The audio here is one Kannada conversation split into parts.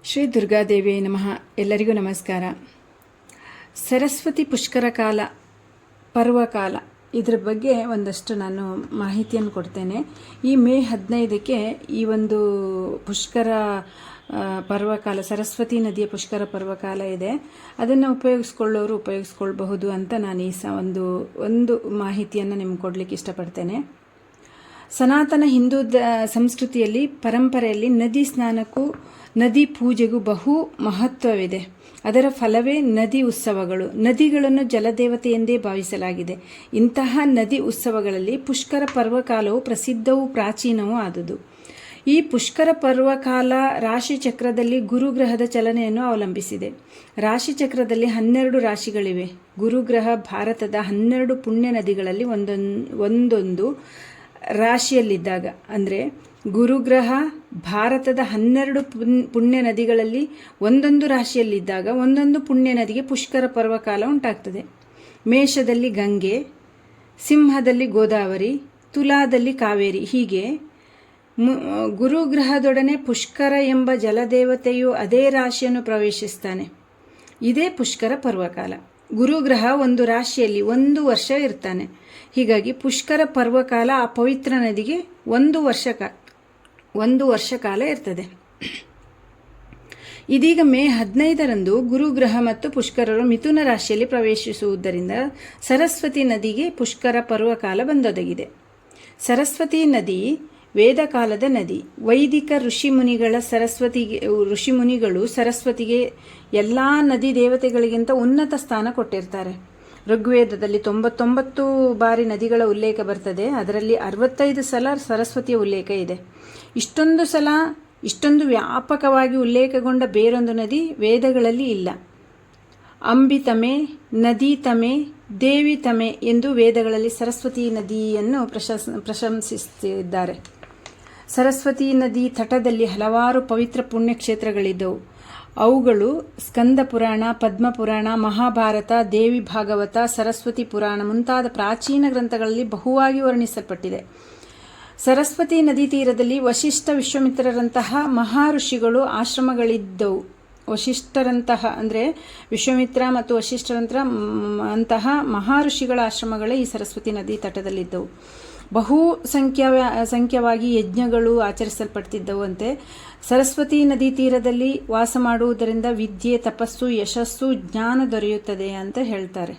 ಶ್ರೀ ದುರ್ಗಾದೇವಿಯೇ ನಮಃ. ಎಲ್ಲರಿಗೂ ನಮಸ್ಕಾರ. ಸರಸ್ವತಿ ಪುಷ್ಕರ ಕಾಲ, ಪರ್ವಕಾಲ, ಇದರ ಬಗ್ಗೆ ಒಂದಷ್ಟು ನಾನು ಮಾಹಿತಿಯನ್ನು ಕೊಡ್ತೇನೆ. ಈ ಮೇ 15ಕ್ಕೆ ಈ ಒಂದು ಪುಷ್ಕರ ಪರ್ವಕಾಲ, ಸರಸ್ವತಿ ನದಿಯ ಪುಷ್ಕರ ಪರ್ವಕಾಲ ಇದೆ. ಅದನ್ನು ಉಪಯೋಗಿಸ್ಕೊಳ್ಳೋರು ಉಪಯೋಗಿಸ್ಕೊಳ್ಬಹುದು ಅಂತ ನಾನು ಈ ಒಂದು ಮಾಹಿತಿಯನ್ನು ನಿಮ್ಗೆ ಕೊಡಲಿಕ್ಕೆ ಇಷ್ಟಪಡ್ತೇನೆ. ಸನಾತನ ಹಿಂದೂ ಸಂಸ್ಕೃತಿಯಲ್ಲಿ, ಪರಂಪರೆಯಲ್ಲಿ ನದಿ ಸ್ನಾನಕ್ಕೂ ನದಿ ಪೂಜೆಗೂ ಬಹು ಮಹತ್ವವಿದೆ. ಅದರ ಫಲವೇ ನದಿ ಉತ್ಸವಗಳು. ನದಿಗಳನ್ನು ಜಲದೇವತೆ ಎಂದೇ ಭಾವಿಸಲಾಗಿದೆ. ಇಂತಹ ನದಿ ಉತ್ಸವಗಳಲ್ಲಿ ಪುಷ್ಕರ ಪರ್ವಕಾಲವು ಪ್ರಸಿದ್ಧವೂ ಪ್ರಾಚೀನವೂ ಆದುದು. ಈ ಪುಷ್ಕರ ಪರ್ವಕಾಲ ರಾಶಿಚಕ್ರದಲ್ಲಿ ಗುರುಗ್ರಹದ ಚಲನೆಯನ್ನು ಅವಲಂಬಿಸಿದೆ. ರಾಶಿಚಕ್ರದಲ್ಲಿ 12 ರಾಶಿಗಳಿವೆ. ಗುರುಗ್ರಹ ಭಾರತದ 12 ಪುಣ್ಯ ನದಿಗಳಲ್ಲಿ ಒಂದೊಂದು ರಾಶಿಯಲ್ಲಿದ್ದಾಗ, ಅಂದರೆ ಗುರುಗ್ರಹ ಭಾರತದ 12 ಪುಣ್ಯ ನದಿಗಳಲ್ಲಿ ಒಂದೊಂದು ರಾಶಿಯಲ್ಲಿದ್ದಾಗ ಒಂದೊಂದು ಪುಣ್ಯ ನದಿಗೆ ಪುಷ್ಕರ ಪರ್ವಕಾಲ ಉಂಟಾಗ್ತದೆ. ಮೇಷದಲ್ಲಿ ಗಂಗೆ, ಸಿಂಹದಲ್ಲಿ ಗೋದಾವರಿ, ತುಲಾದಲ್ಲಿ ಕಾವೇರಿ. ಹೀಗೆ ಗುರುಗ್ರಹದೊಡನೆ ಪುಷ್ಕರ ಎಂಬ ಜಲದೇವತೆಯು ಅದೇ ರಾಶಿಯನ್ನು ಪ್ರವೇಶಿಸ್ತಾನೆ. ಇದೇ ಪುಷ್ಕರ ಪರ್ವಕಾಲ. ಗುರುಗ್ರಹ ಒಂದು ರಾಶಿಯಲ್ಲಿ 1 ವರ್ಷ ಇರ್ತಾನೆ. ಹೀಗಾಗಿ ಪುಷ್ಕರ ಪರ್ವಕಾಲ ಆ ಪವಿತ್ರ ನದಿಗೆ 1 ವರ್ಷ ಕಾಲ ಇರ್ತದೆ. ಇದೀಗ ಮೇ 15ರಂದು ಗುರುಗ್ರಹ ಮತ್ತು ಪುಷ್ಕರರು ಮಿಥುನ ರಾಶಿಯಲ್ಲಿ ಪ್ರವೇಶಿಸುವುದರಿಂದ ಸರಸ್ವತಿ ನದಿಗೆ ಪುಷ್ಕರ ಪರ್ವಕಾಲ ಬಂದೊದಗಿದೆ. ಸರಸ್ವತಿ ನದಿ ವೇದಕಾಲದ ನದಿ. ವೈದಿಕ ಋಷಿಮುನಿಗಳು ಸರಸ್ವತಿಗೆ ಎಲ್ಲ ನದಿ ದೇವತೆಗಳಿಗಿಂತ ಉನ್ನತ ಸ್ಥಾನ ಕೊಟ್ಟಿರ್ತಾರೆ. ಋಗ್ವೇದದಲ್ಲಿ 99 ಬಾರಿ ನದಿಗಳ ಉಲ್ಲೇಖ ಬರ್ತದೆ. ಅದರಲ್ಲಿ 65 ಸಲ ಸರಸ್ವತಿಯ ಉಲ್ಲೇಖ ಇದೆ. ಇಷ್ಟೊಂದು ವ್ಯಾಪಕವಾಗಿ ಉಲ್ಲೇಖಗೊಂಡ ಬೇರೊಂದು ನದಿ ವೇದಗಳಲ್ಲಿ ಇಲ್ಲ. ಅಂಬಿತಮೆ, ನದೀತಮೆ, ದೇವಿತಮೆ ಎಂದು ವೇದಗಳಲ್ಲಿ ಸರಸ್ವತಿ ನದಿಯನ್ನು ಪ್ರಶಂಸಿಸಿದ್ದಾರೆ. ಸರಸ್ವತಿ ನದಿ ತಟದಲ್ಲಿ ಹಲವಾರು ಪವಿತ್ರ ಪುಣ್ಯಕ್ಷೇತ್ರಗಳಿದ್ದವು. ಅವುಗಳು ಸ್ಕಂದ ಪುರಾಣ, ಪದ್ಮಪುರಾಣ, ಮಹಾಭಾರತ, ದೇವಿ ಭಾಗವತ, ಸರಸ್ವತಿ ಪುರಾಣ ಮುಂತಾದ ಪ್ರಾಚೀನ ಗ್ರಂಥಗಳಲ್ಲಿ ಬಹುವಾಗಿ ವರ್ಣಿಸಲ್ಪಟ್ಟಿದೆ. ಸರಸ್ವತಿ ನದಿ ತೀರದಲ್ಲಿ ವಶಿಷ್ಠ, ವಿಶ್ವಾಮಿತ್ರರಂತಹ ಮಹಾಋಷಿಗಳು ಆಶ್ರಮಗಳಿದ್ದವು. ವಶಿಷ್ಠರಂತಹ ಅಂದರೆ ವಿಶ್ವಾಮಿತ್ರ ಮತ್ತು ವಶಿಷ್ಠರಂತಹ ಮಹಾಋಷಿಗಳ ಆಶ್ರಮಗಳೇ ಈ ಸರಸ್ವತಿ ನದಿ ತಟದಲ್ಲಿದ್ದವು. ಸಂಖ್ಯವಾಗಿ ಯಜ್ಞಗಳು ಆಚರಿಸಲ್ಪಡ್ತಿದ್ದವಂತೆ. ಸರಸ್ವತಿ ನದಿ ತೀರದಲ್ಲಿ ವಾಸ ಮಾಡುವುದರಿಂದ ವಿದ್ಯೆ, ತಪಸ್ಸು, ಯಶಸ್ಸು, ಜ್ಞಾನ ದೊರೆಯುತ್ತದೆ ಅಂತ ಹೇಳ್ತಾರೆ.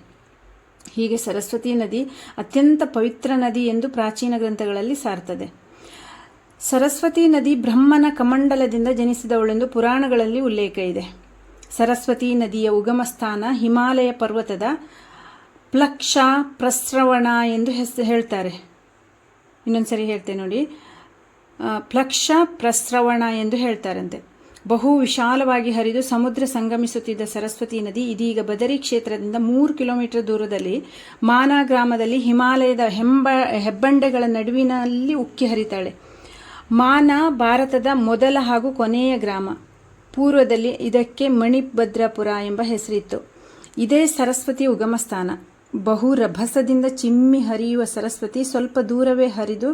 ಹೀಗೆ ಸರಸ್ವತಿ ನದಿ ಅತ್ಯಂತ ಪವಿತ್ರ ನದಿ ಎಂದು ಪ್ರಾಚೀನ ಗ್ರಂಥಗಳಲ್ಲಿ ಸಾರ್ತದೆ. ಸರಸ್ವತಿ ನದಿ ಬ್ರಹ್ಮನ ಕಮಂಡಲದಿಂದ ಜನಿಸಿದವಳೆಂದು ಪುರಾಣಗಳಲ್ಲಿ ಉಲ್ಲೇಖ ಇದೆ. ಸರಸ್ವತಿ ನದಿಯ ಉಗಮ ಸ್ಥಾನ ಹಿಮಾಲಯ ಪರ್ವತದ ಪ್ಲಕ್ಷ ಪ್ರಸ್ರವಣ ಎಂದು ಹೇಳ್ತಾರೆ. ಇನ್ನೊಂದ್ಸರಿ ಹೇಳ್ತೇನೆ ನೋಡಿ, ಪ್ಲಕ್ಷ ಪ್ರಸ್ರವಣ ಎಂದು ಹೇಳ್ತಾರಂತೆ. ಬಹು ವಿಶಾಲವಾಗಿ ಹರಿದು ಸಮುದ್ರ ಸಂಗಮಿಸುತ್ತಿದ್ದ ಸರಸ್ವತಿ ನದಿ ಇದೀಗ ಬದರಿ ಕ್ಷೇತ್ರದಿಂದ 3 ಕಿಲೋಮೀಟರ್ ದೂರದಲ್ಲಿ ಮಾನಾ ಗ್ರಾಮದಲ್ಲಿ ಹಿಮಾಲಯದ ಹೆಬ್ಬಂಡೆಗಳ ನಡುವಿನಲ್ಲಿ ಉಕ್ಕಿ ಹರಿತಾಳೆ. ಮಾನಾ ಭಾರತದ ಮೊದಲ ಹಾಗೂ ಕೊನೆಯ ಗ್ರಾಮ. ಪೂರ್ವದಲ್ಲಿ ಇದಕ್ಕೆ ಮಣಿಭದ್ರಪುರ ಎಂಬ ಹೆಸರಿತ್ತು. ಇದೇ ಸರಸ್ವತಿ ಉಗಮ ಸ್ಥಾನ. ಬಹು ರಭಸದಿಂದ ಚಿಮ್ಮಿ ಹರಿಯುವ ಸರಸ್ವತಿ ಸ್ವಲ್ಪ ದೂರವೇ ಹರಿದು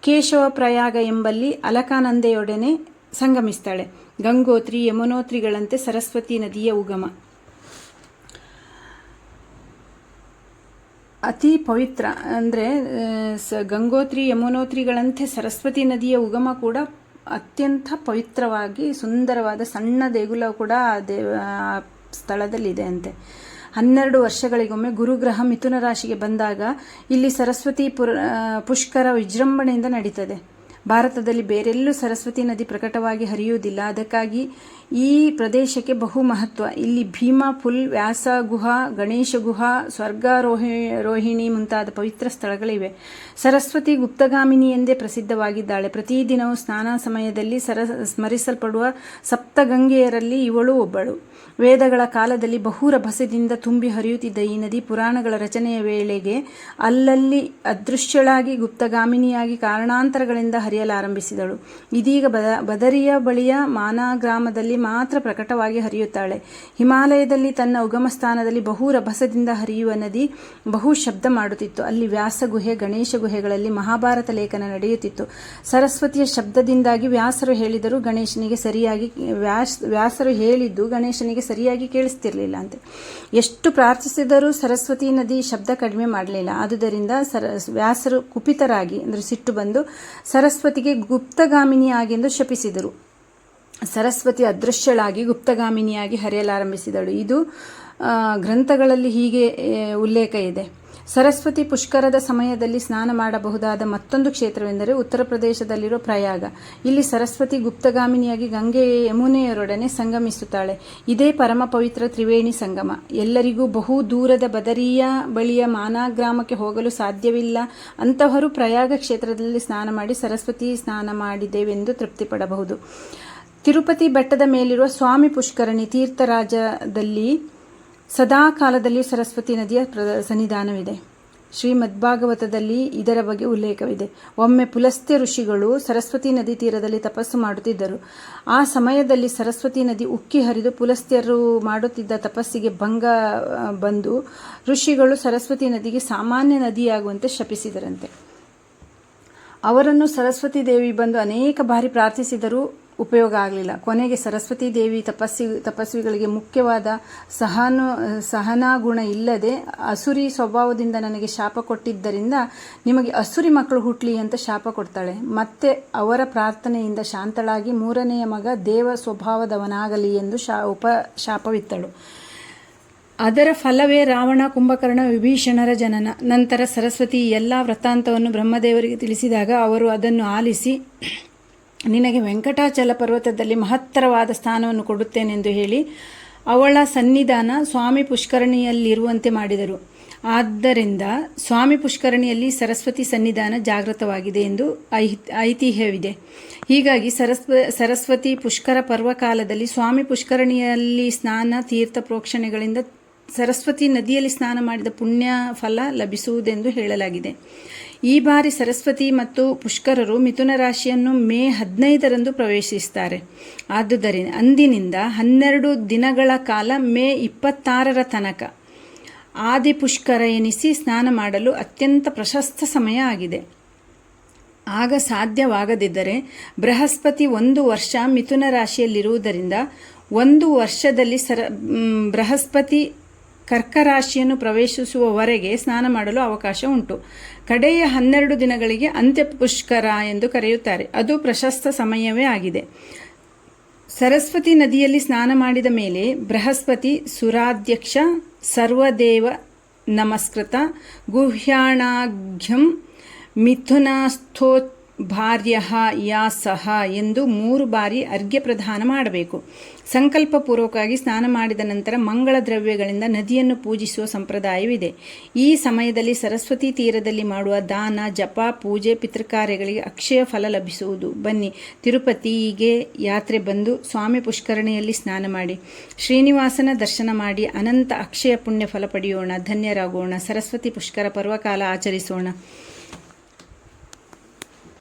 ಕೇಶವ ಪ್ರಯಾಗ ಎಂಬಲ್ಲಿ ಅಲಕಾನಂದೆಯೊಡನೆ ಸಂಗಮಿಸ್ತಾಳೆ. ಗಂಗೋತ್ರಿ, ಯಮುನೋತ್ರಿಗಳಂತೆ ಸರಸ್ವತಿ ನದಿಯ ಉಗಮ ಅತಿ ಪವಿತ್ರ. ಅಂದರೆ ಗಂಗೋತ್ರಿ, ಯಮುನೋತ್ರಿಗಳಂತೆ ಸರಸ್ವತಿ ನದಿಯ ಉಗಮ ಕೂಡ ಅತ್ಯಂತ ಪವಿತ್ರವಾಗಿ ಸುಂದರವಾದ ಸಣ್ಣ ದೇಗುಲ ಕೂಡ ಆ ಸ್ಥಳದಲ್ಲಿದೆ ಅಂತೆ. 12 ವರ್ಷಗಳಿಗೊಮ್ಮೆ ಗುರುಗ್ರಹ ಮಿಥುನ ರಾಶಿಗೆ ಬಂದಾಗ ಇಲ್ಲಿ ಸರಸ್ವತಿ ಪುಷ್ಕರ ವಿಜೃಂಭಣೆಯಿಂದ ನಡೀತದೆ. ಭಾರತದಲ್ಲಿ ಬೇರೆಲ್ಲೂ ಸರಸ್ವತಿ ನದಿ ಪ್ರಕಟವಾಗಿ ಹರಿಯುವುದಿಲ್ಲ. ಅದಕ್ಕಾಗಿ ಈ ಪ್ರದೇಶಕ್ಕೆ ಬಹು ಮಹತ್ವ. ಇಲ್ಲಿ ಭೀಮಾ ಫುಲ್, ವ್ಯಾಸ ಗುಹಾ, ಗಣೇಶ ಗುಹಾ, ಸ್ವರ್ಗಾರೋಹಿಣಿ ಮುಂತಾದ ಪವಿತ್ರ ಸ್ಥಳಗಳಿವೆ. ಸರಸ್ವತಿ ಗುಪ್ತಗಾಮಿನಿ ಎಂದೇ ಪ್ರಸಿದ್ಧವಾಗಿದ್ದಾಳೆ. ಪ್ರತಿದಿನವೂ ಸ್ನಾನ ಸಮಯದಲ್ಲಿ ಸ್ಮರಿಸಲ್ಪಡುವ ಸಪ್ತಗಂಗೆಯರಲ್ಲಿ ಇವಳು ಒಬ್ಬಳು. ವೇದಗಳ ಕಾಲದಲ್ಲಿ ಬಹು ರಭಸದಿಂದ ತುಂಬಿ ಹರಿಯುತ್ತಿದ್ದ ಈ ನದಿ ಪುರಾಣಗಳ ರಚನೆಯ ವೇಳೆಗೆ ಅಲ್ಲಲ್ಲಿ ಅದೃಶ್ಯಳಾಗಿ ಗುಪ್ತಗಾಮಿನಿಯಾಗಿ ಕಾರಣಾಂತರಗಳಿಂದ ಹರಿಯ ಹರಿಯಲಾರಂಭಿಸಿದಳು. ಇದೀಗ ಬದರಿಯ ಬಳಿಯ ಮಾನಾ ಗ್ರಾಮದಲ್ಲಿ ಮಾತ್ರ ಪ್ರಕಟವಾಗಿ ಹರಿಯುತ್ತಾಳೆ. ಹಿಮಾಲಯದಲ್ಲಿ ತನ್ನ ಉಗಮ ಸ್ಥಾನದಲ್ಲಿ ಬಹು ರಭಸದಿಂದ ಹರಿಯುವ ನದಿ ಬಹು ಶಬ್ದ ಮಾಡುತ್ತಿತ್ತು. ಅಲ್ಲಿ ವ್ಯಾಸ ಗುಹೆ, ಗಣೇಶ ಗುಹೆಗಳಲ್ಲಿ ಮಹಾಭಾರತ ಲೇಖನ ನಡೆಯುತ್ತಿತ್ತು. ಸರಸ್ವತಿಯ ಶಬ್ದದಿಂದಾಗಿ ವ್ಯಾಸರು ಹೇಳಿದ್ದು ಗಣೇಶನಿಗೆ ಸರಿಯಾಗಿ ಕೇಳಿಸ್ತಿರ್ಲಿಲ್ಲ ಅಂತೆ. ಎಷ್ಟು ಪ್ರಾರ್ಥಿಸಿದರೂ ಸರಸ್ವತಿ ನದಿ ಶಬ್ದ ಕಡಿಮೆ ಮಾಡಲಿಲ್ಲ. ಆದುದರಿಂದ ವ್ಯಾಸರು ಕುಪಿತರಾಗಿ ಸಿಟ್ಟು ಬಂದು ಸರಸ್ವತಿಗೆ ಗುಪ್ತಗಾಮಿನಿಯಾಗೆಂದು ಶಪಿಸಿದರು. ಸರಸ್ವತಿ ಅದೃಶ್ಯಳಾಗಿ ಗುಪ್ತಗಾಮಿನಿಯಾಗಿ ಹರಿಯಲಾರಂಭಿಸಿದಳು. ಇದು ಗ್ರಂಥಗಳಲ್ಲಿ ಹೀಗೆ ಉಲ್ಲೇಖ ಇದೆ. ಸರಸ್ವತಿ ಪುಷ್ಕರದ ಸಮಯದಲ್ಲಿ ಸ್ನಾನ ಮಾಡಬಹುದಾದ ಮತ್ತೊಂದು ಕ್ಷೇತ್ರವೆಂದರೆ ಉತ್ತರ ಪ್ರದೇಶದಲ್ಲಿರುವ ಪ್ರಯಾಗ. ಇಲ್ಲಿ ಸರಸ್ವತಿ ಗುಪ್ತಗಾಮಿನಿಯಾಗಿ ಗಂಗೆ ಯಮುನೆಯರೊಡನೆ ಸಂಗಮಿಸುತ್ತಾಳೆ. ಇದೇ ಪರಮ ಪವಿತ್ರ ತ್ರಿವೇಣಿ ಸಂಗಮ. ಎಲ್ಲರಿಗೂ ಬಹು ದೂರದ ಬದರಿಯ ಬಳಿಯ ಮಾನಾ ಗ್ರಾಮಕ್ಕೆ ಹೋಗಲು ಸಾಧ್ಯವಿಲ್ಲ ಅಂತಹವರು ಪ್ರಯಾಗ ಕ್ಷೇತ್ರದಲ್ಲಿ ಸ್ನಾನ ಮಾಡಿ ಸರಸ್ವತಿ ಸ್ನಾನ ಮಾಡಿದೆವೆಂದು ತೃಪ್ತಿಪಡಬಹುದು. ತಿರುಪತಿ ಬೆಟ್ಟದ ಮೇಲಿರುವ ಸ್ವಾಮಿ ಪುಷ್ಕರಣಿ ತೀರ್ಥರಾಜದಲ್ಲಿ ಸದಾ ಕಾಲದಲ್ಲಿಯೂ ಸರಸ್ವತಿ ನದಿಯ ಸನ್ನಿಧಾನವಿದೆ. ಶ್ರೀಮದ್ಭಾಗವತದಲ್ಲಿ ಇದರ ಬಗ್ಗೆ ಉಲ್ಲೇಖವಿದೆ. ಒಮ್ಮೆ ಪುಲಸ್ತ್ಯ ಋಷಿಗಳು ಸರಸ್ವತಿ ನದಿ ತೀರದಲ್ಲಿ ತಪಸ್ಸು ಮಾಡುತ್ತಿದ್ದರು. ಆ ಸಮಯದಲ್ಲಿ ಸರಸ್ವತಿ ನದಿ ಉಕ್ಕಿ ಹರಿದು ಪುಲಸ್ತ್ಯರು ಮಾಡುತ್ತಿದ್ದ ತಪಸ್ಸಿಗೆ ಭಂಗ ಬಂದು ಋಷಿಗಳು ಸರಸ್ವತಿ ನದಿಗೆ ಸಾಮಾನ್ಯ ನದಿಯಾಗುವಂತೆ ಶಪಿಸಿದರಂತೆ. ಅವರನ್ನು ಸರಸ್ವತಿ ದೇವಿ ಬಂದು ಅನೇಕ ಬಾರಿ ಪ್ರಾರ್ಥಿಸಿದರೂ ಉಪಯೋಗ ಆಗಲಿಲ್ಲ. ಕೊನೆಗೆ ಸರಸ್ವತಿ ದೇವಿ ತಪಸ್ವಿಗಳಿಗೆ ಮುಖ್ಯವಾದ ಸಹನಾ ಗುಣ ಇಲ್ಲದೆ ಅಸುರಿ ಸ್ವಭಾವದಿಂದ ನನಗೆ ಶಾಪ ಕೊಟ್ಟಿದ್ದರಿಂದ ನಿಮಗೆ ಅಸುರಿ ಮಕ್ಕಳು ಹುಟ್ಟಲಿ ಅಂತ ಶಾಪ ಕೊಡ್ತಾಳೆ. ಮತ್ತೆ ಅವರ ಪ್ರಾರ್ಥನೆಯಿಂದ ಶಾಂತಳಾಗಿ ಮೂರನೆಯ ಮಗ ದೇವ ಸ್ವಭಾವದವನಾಗಲಿ ಎಂದು ಶಾಪವಿತ್ತಳು. ಅದರ ಫಲವೇ ರಾವಣ, ಕುಂಭಕರ್ಣ, ವಿಭೀಷಣರ ಜನನ. ನಂತರ ಸರಸ್ವತಿ ಎಲ್ಲ ವೃತ್ತಾಂತವನ್ನು ಬ್ರಹ್ಮದೇವರಿಗೆ ತಿಳಿಸಿದಾಗ ಅವರು ಅದನ್ನು ಆಲಿಸಿ ನಿನಗೆ ವೆಂಕಟಾಚಲ ಪರ್ವತದಲ್ಲಿ ಮಹತ್ತರವಾದ ಸ್ಥಾನವನ್ನು ಕೊಡುತ್ತೇನೆಂದು ಹೇಳಿ ಅವಳ ಸನ್ನಿಧಾನ ಸ್ವಾಮಿ ಪುಷ್ಕರಣಿಯಲ್ಲಿರುವಂತೆ ಮಾಡಿದರು. ಆದ್ದರಿಂದ ಸ್ವಾಮಿ ಪುಷ್ಕರಣಿಯಲ್ಲಿ ಸರಸ್ವತಿ ಸನ್ನಿಧಾನ ಜಾಗೃತವಾಗಿದೆ ಎಂದು ಐತಿಹ್ಯವಿದೆ. ಹೀಗಾಗಿ ಸರಸ್ವತಿ ಪುಷ್ಕರ ಪರ್ವಕಾಲದಲ್ಲಿ ಸ್ವಾಮಿ ಪುಷ್ಕರಣಿಯಲ್ಲಿ ಸ್ನಾನ, ತೀರ್ಥ ಪ್ರೋಕ್ಷಣೆಗಳಿಂದ ಸರಸ್ವತಿ ನದಿಯಲ್ಲಿ ಸ್ನಾನ ಮಾಡಿದ ಪುಣ್ಯ ಫಲ ಲಭಿಸುವುದೆಂದು ಹೇಳಲಾಗಿದೆ. ಈ ಬಾರಿ ಸರಸ್ವತಿ ಮತ್ತು ಪುಷ್ಕರರು ಮಿಥುನ ರಾಶಿಯನ್ನು ಮೇ 15ರಂದು ಪ್ರವೇಶಿಸುತ್ತಾರೆ. ಆದುದರಿಂದ ಅಂದಿನಿಂದ 12 ದಿನಗಳ ಕಾಲ ಮೇ 26ರ ತನಕ ಆದಿ ಪುಷ್ಕರ ಎನಿಸಿ ಸ್ನಾನ ಮಾಡಲು ಅತ್ಯಂತ ಪ್ರಶಸ್ತ ಸಮಯ ಆಗಿದೆ. ಆಗ ಸಾಧ್ಯವಾಗದಿದ್ದರೆ ಬೃಹಸ್ಪತಿ 1 ವರ್ಷ ಮಿಥುನ ರಾಶಿಯಲ್ಲಿರುವುದರಿಂದ 1 ವರ್ಷದಲ್ಲಿ ಬೃಹಸ್ಪತಿ ಕರ್ಕರಾಶಿಯನ್ನು ಪ್ರವೇಶಿಸುವವರೆಗೆ ಸ್ನಾನ ಮಾಡಲು ಅವಕಾಶ ಉಂಟು. ಕಡೆಯ 12 ದಿನಗಳಿಗೆ ಅಂತ್ಯ ಪುಷ್ಕರ ಎಂದು ಕರೆಯುತ್ತಾರೆ. ಅದು ಪ್ರಶಸ್ತ ಸಮಯವೇ ಆಗಿದೆ. ಸರಸ್ವತಿ ನದಿಯಲ್ಲಿ ಸ್ನಾನ ಮಾಡಿದ ಮೇಲೆ ಬೃಹಸ್ಪತಿ ಸುರಾಧ್ಯಕ್ಷ ಸರ್ವದೇವ ನಮಸ್ಕೃತ ಗುಹ್ಯಾಣಾಘ್ಯಂ ಮಿಥುನಸ್ಥೋ ಭಾರ್ಯ ಯಾ ಸಹ ಎಂದು 3 ಬಾರಿ ಅರ್ಘ್ಯ ಪ್ರದಾನ ಮಾಡಬೇಕು. ಸಂಕಲ್ಪಪೂರ್ವಕವಾಗಿ ಸ್ನಾನ ಮಾಡಿದ ನಂತರ ಮಂಗಳ ದ್ರವ್ಯಗಳಿಂದ ನದಿಯನ್ನು ಪೂಜಿಸುವ ಸಂಪ್ರದಾಯವಿದೆ. ಈ ಸಮಯದಲ್ಲಿ ಸರಸ್ವತಿ ತೀರದಲ್ಲಿ ಮಾಡುವ ದಾನ, ಜಪ, ಪೂಜೆ, ಪಿತೃಕಾರ್ಯಗಳಿಗೆ ಅಕ್ಷಯ ಫಲ ಲಭಿಸುವುದು. ಬನ್ನಿ, ತಿರುಪತಿಗೆ ಯಾತ್ರೆ ಬಂದು ಸ್ವಾಮಿ ಪುಷ್ಕರಣಿಯಲ್ಲಿ ಸ್ನಾನ ಮಾಡಿ ಶ್ರೀನಿವಾಸನ ದರ್ಶನ ಮಾಡಿ ಅನಂತ ಅಕ್ಷಯ ಪುಣ್ಯ ಫಲ ಪಡೆಯೋಣ, ಧನ್ಯರಾಗೋಣ, ಸರಸ್ವತಿ ಪುಷ್ಕರ ಪರ್ವಕಾಲ ಆಚರಿಸೋಣ.